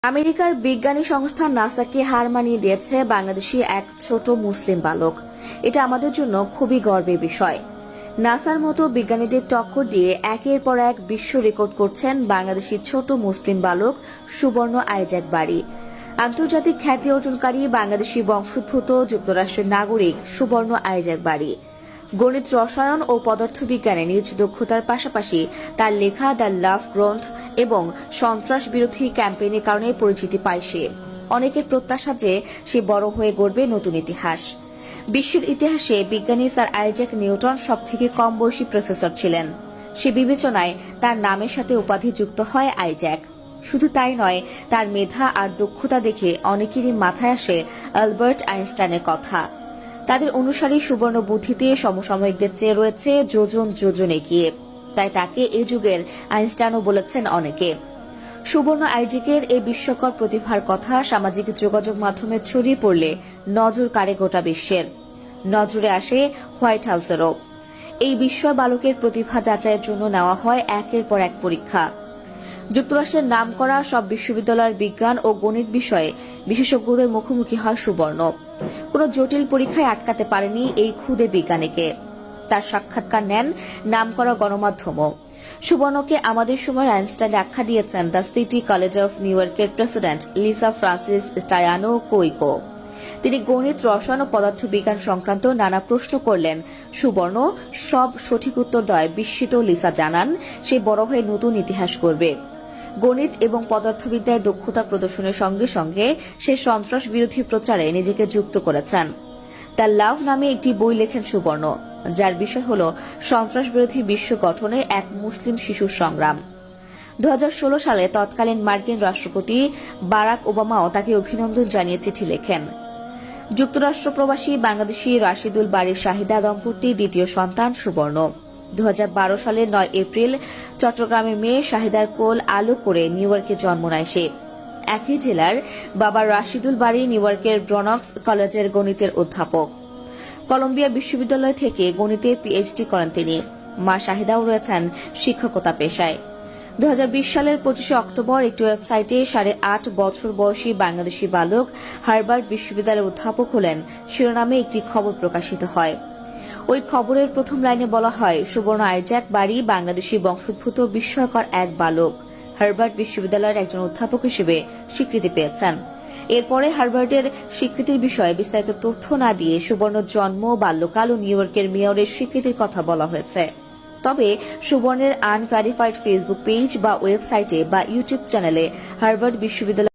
আমেরিকার বিজ্ঞানী সংস্থা নাসাকে হার মানিয়ে দিয়েছে বাংলাদেশি এক ছোট মুসলিম বালক। এটা আমাদের জন্য খুবই গর্বের বিষয়। নাসার মতো বিজ্ঞানীদের টক্কর দিয়ে একের পর এক বিশ্ব রেকর্ড করছেন বাংলাদেশি ছোট মুসলিম বালক সুবর্ণ আইজ্যাক বারী। আন্তর্জাতিক খ্যাতি অর্জনকারী বাংলাদেশি বংশোদ্ভূত যুক্তরাষ্ট্রের নাগরিক সুবর্ণ আইজ্যাক বারী গণিত, রসায়ন ও পদার্থবিজ্ঞানে নিজ দক্ষতার পাশাপাশি তার লেখা দ্য লাভ গ্রন্থ এবং সন্ত্রাস বিরোধী ক্যাম্পেইনের কারণে পরিচিতি পায় সে। অনেকের প্রত্যাশা যে সে বড় হয়ে গড়বে নতুন ইতিহাস। বিশ্বের ইতিহাসে বিজ্ঞানী স্যার আইজ্যাক নিউটন সবথেকে কম বয়সী প্রফেসর ছিলেন। সে বিবেচনায় তার নামের সাথে উপাধি যুক্ত হয় আইজ্যাক। শুধু তাই নয়, তার মেধা আর দক্ষতা দেখে অনেকেরই মাথায় আসে আলবার্ট আইনস্টাইনের কথা। তাদের অনুসারী সুবর্ণ বুদ্ধিতে সমসাময়িকদের চেয়ে রয়েছে যোজন যোজন এগিয়ে, তাই তাকে এ যুগের আইনস্টাইনও বলেছেন অনেকে। সুবর্ণ আইজ্যাকের এই বিস্ময়কর প্রতিভার কথা সামাজিক যোগাযোগ মাধ্যমে ছড়িয়ে পড়লে নজর কাড়ে গোটা বিশ্বের। নজরে আসে হোয়াইট হাউসেরও। এই বিস্ময় বালকের প্রতিভা যাচাইয়ের জন্য নেওয়া হয় একের পর এক পরীক্ষা। যুক্তরাষ্ট্রের নামকরা সব বিশ্ববিদ্যালয়ের বিজ্ঞান ও গণিত বিষয়ে বিশেষজ্ঞদের মুখোমুখি হয় সুবর্ণ। কোন জটিল পরীক্ষায় আটকাতে পারেনি এই ক্ষুদে বিজ্ঞানীকে। তার সাক্ষাৎকার নেন নামকরা গণমাধ্যমও। সুবর্ণকে আমাদের সময়ের আইনস্টাইন আখ্যা দিয়েছেন the city college of new ইয়র্কের প্রেসিডেন্ট লিসা ফ্রান্সিস স্টায়ানো কোইকো। তিনি গণিত, রসায়ন ও পদার্থবিজ্ঞান সংক্রান্ত নানা প্রশ্ন করলেন। সুবর্ণ সব সঠিক উত্তর দেয় বিস্মিত লিসা জানান সে বড় হয়ে নতুন ইতিহাস করবে। গণিত এবং পদার্থবিদ্যায় দক্ষতা প্রদর্শনের সঙ্গে সঙ্গে সে সন্ত্রাস বিরোধী প্রচারে নিজেকে যুক্ত করেছেন। তার লাভ নামে একটি বই লেখেন সুবর্ণ, যার বিষয় হল সন্ত্রাস বিরোধী বিশ্ব গঠনে এক মুসলিম শিশুর সংগ্রাম। 2016 সালে তৎকালীন মার্কিন রাষ্ট্রপতি বারাক ওবামাও তাকে অভিনন্দন জানিয়ে চিঠি লেখেন। যুক্তরাষ্ট্র প্রবাসী বাংলাদেশি রাশিদুল বারীর শাহিদা দম্পতির দ্বিতীয় সন্তান সুবর্ণ। 2012 সালের 9 এপ্রিল চট্টগ্রামের মেয়ে শাহিদার কোল আলো করে নিউ ইয়র্কে জন্ম নেয় সে। একই জেলার বাবা রাশিদুল বারী নিউ ইয়র্কের ব্রনক্স কলেজের গণিতের অধ্যাপক। কলম্বিয়া বিশ্ববিদ্যালয় থেকে গণিতে পিএইচডি করেন তিনি। মা শাহিদাও রয়েছেন শিক্ষকতা পেশায়। 2020 সালের 25 অক্টোবর একটি ওয়েবসাইটে 8.5 বছর বয়সী বাংলাদেশি বালক হার্ভার্ড বিশ্ববিদ্যালয়ের অধ্যাপক হলেন শিরোনামে একটি খবর প্রকাশিত হয়। ওই খবরের প্রথম লাইনে বলা হয়, সুবর্ণ আইজ্যাক বারী বাংলাদেশি বংশোদ্ভূত বিস্ময়কর এক বালক হার্ভার্ড বিশ্ববিদ্যালয়ের একজন অধ্যাপক হিসেবে স্বীকৃতি পেয়েছেন। এরপরে হার্ভার্ডের স্বীকৃতির বিষয়ে বিস্তারিত তথ্য না দিয়ে সুবর্ণ জন্ম, বাল্যকাল ও নিউ ইয়র্কের মেয়রের স্বীকৃতির কথা বলা হয়েছে। তবে সুবর্ণের আনভেরিফাইড ফেসবুক পেজ বা ওয়েবসাইটে বা ইউটিউব চ্যানেলে হার্ভার্ড বিশ্ববিদ্যালয়